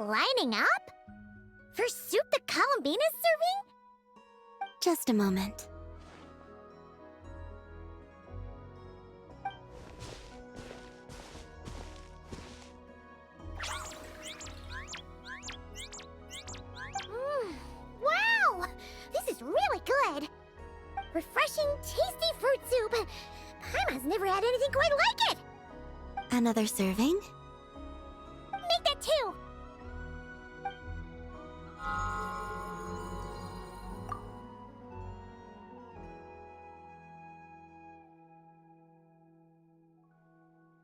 Lining up? For soup the Columbina's serving? Just a moment. Wow! This is really good! Refreshing, tasty fruit soup! Paimon's never had anything quite like it! Another serving? Make that two!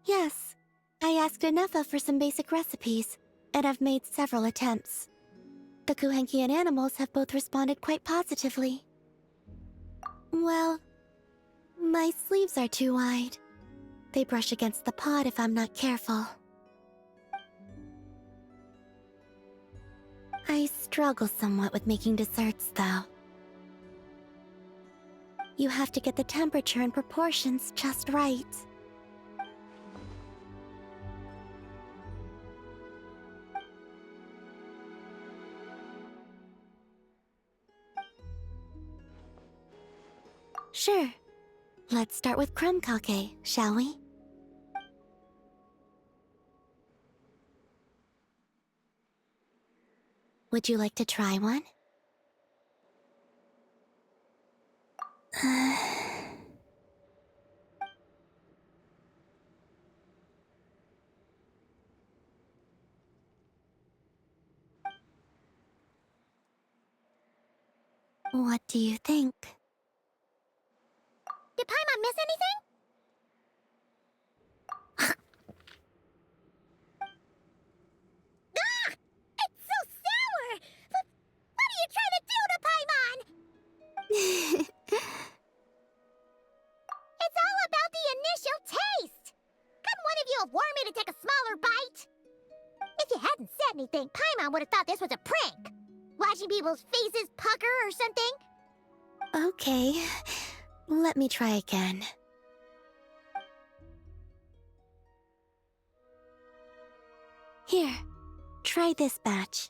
Yes. I asked Anefa for some basic recipes, and I've made several attempts. The Kuhenkian animals have both responded quite positively. Well, my sleeves are too wide. They brush against the pot if I'm not careful. I struggle somewhat with making desserts, though. You have to get the temperature and proportions just right. Sure. Let's start with crumb kake, shall we? Would you like to try one? What do you think? Did Paimon miss anything? Ah! It's so sour! What are you trying to do to Paimon? It's all about the initial taste! Couldn't one of you have warned me to take a smaller bite? If you hadn't said anything, Paimon would have thought this was a prank. Watching people's faces pucker or something. Okay, let me try again. Here, try this batch.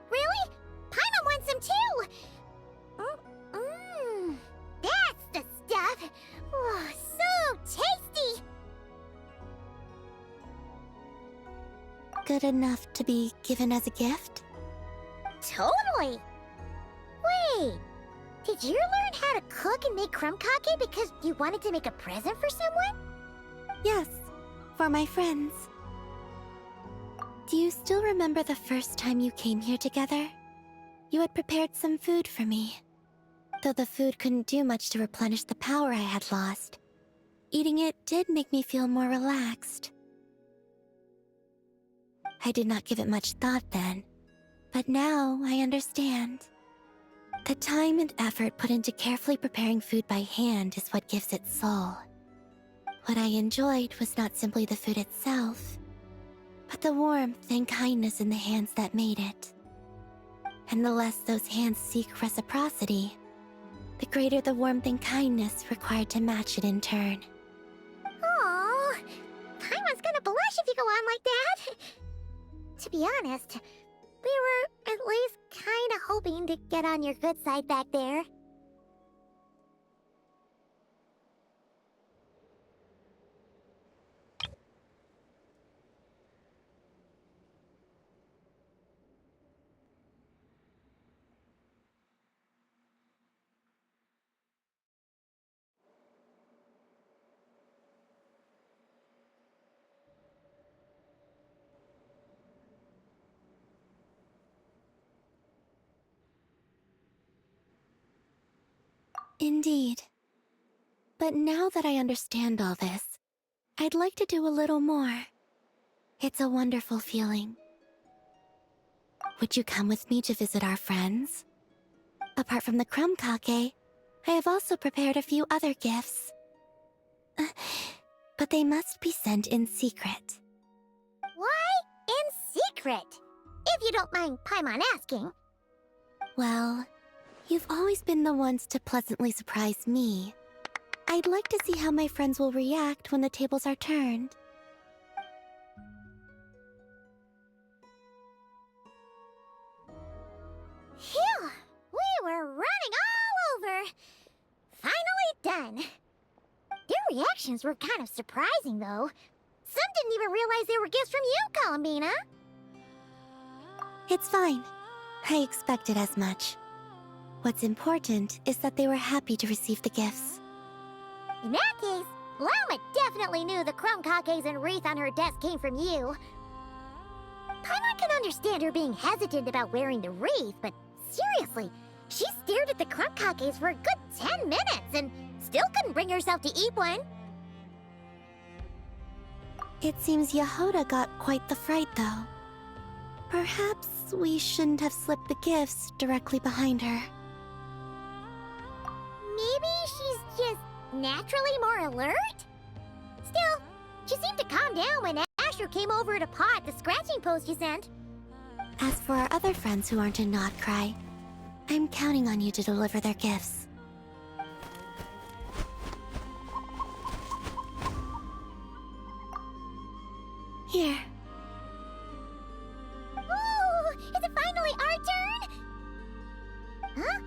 Really? Paimon wants some too! That's the stuff! Oh, so tasty! Good enough to be given as a gift? Totally! Wait, did you learn how to cook and make crumb kake because you wanted to make a present for someone? Yes, for my friends. Do you still remember the first time you came here together? You had prepared some food for me. Though the food couldn't do much to replenish the power I had lost, eating it did make me feel more relaxed. I did not give it much thought then, but now I understand. The time and effort put into carefully preparing food by hand is what gives it soul. What I enjoyed was not simply the food itself, but the warmth and kindness in the hands that made it. And the less those hands seek reciprocity, the greater the warmth and kindness required to match it in turn. Aww, Paimon's gonna blush if you go on like that. To be honest, we were at least kinda hoping to get on your good side back there. Indeed. But now that I understand all this, I'd like to do a little more. It's a wonderful feeling. Would you come with me to visit our friends? Apart from the crumb kake, I have also prepared a few other gifts. But they must be sent in secret. Why in secret? If you don't mind Paimon asking. Well, you've always been the ones to pleasantly surprise me. I'd like to see how my friends will react when the tables are turned. Phew! We were running all over! Finally done. Their reactions were kind of surprising, though. Some didn't even realize they were gifts from you, Columbina. It's fine. I expected as much. What's important is that they were happy to receive the gifts. In that case, Lama definitely knew the crumb cupcakes and wreath on her desk came from you. Paimon can understand her being hesitant about wearing the wreath, but seriously, she stared at the crumb cupcakes for a good 10 minutes and still couldn't bring herself to eat one. It seems Yehoda got quite the fright, though. Perhaps we shouldn't have slipped the gifts directly behind her. Maybe she's just naturally more alert? Still, she seemed to calm down when Asher came over to paw at the scratching post you sent. As for our other friends who aren't in Notcry, I'm counting on you to deliver their gifts. Here. Ooh, is it finally our turn? Huh?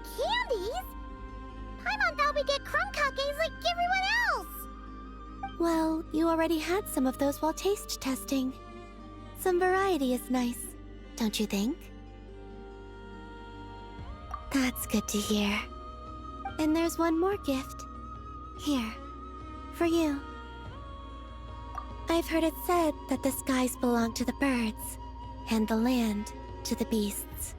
Candies? Paimon thought we'd get crumb cupcakes like everyone else. Well, you already had some of those while taste testing. Some variety is nice, don't you think? That's good to hear. And there's one more gift. Here, for you. I've heard it said that the skies belong to the birds, and the land to the beasts,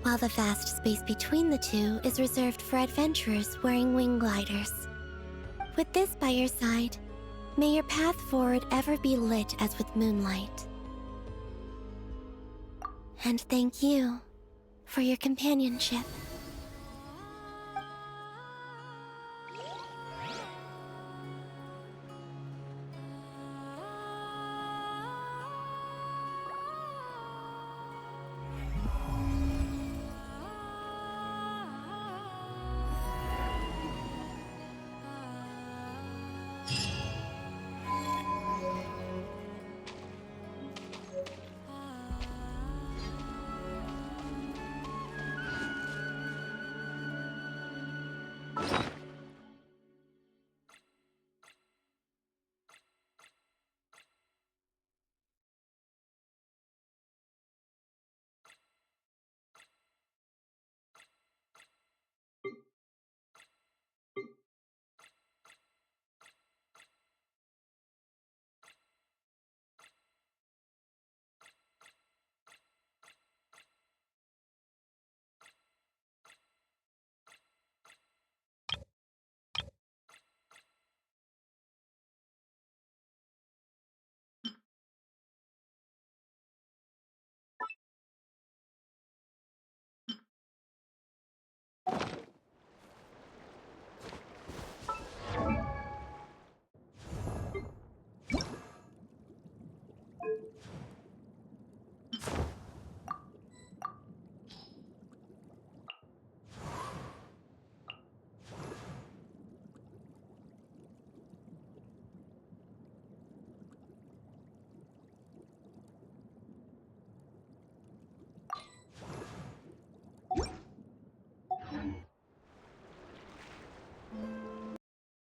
while the vast space between the two is reserved for adventurers wearing wing gliders. With this by your side, may your path forward ever be lit as with moonlight. And thank you for your companionship.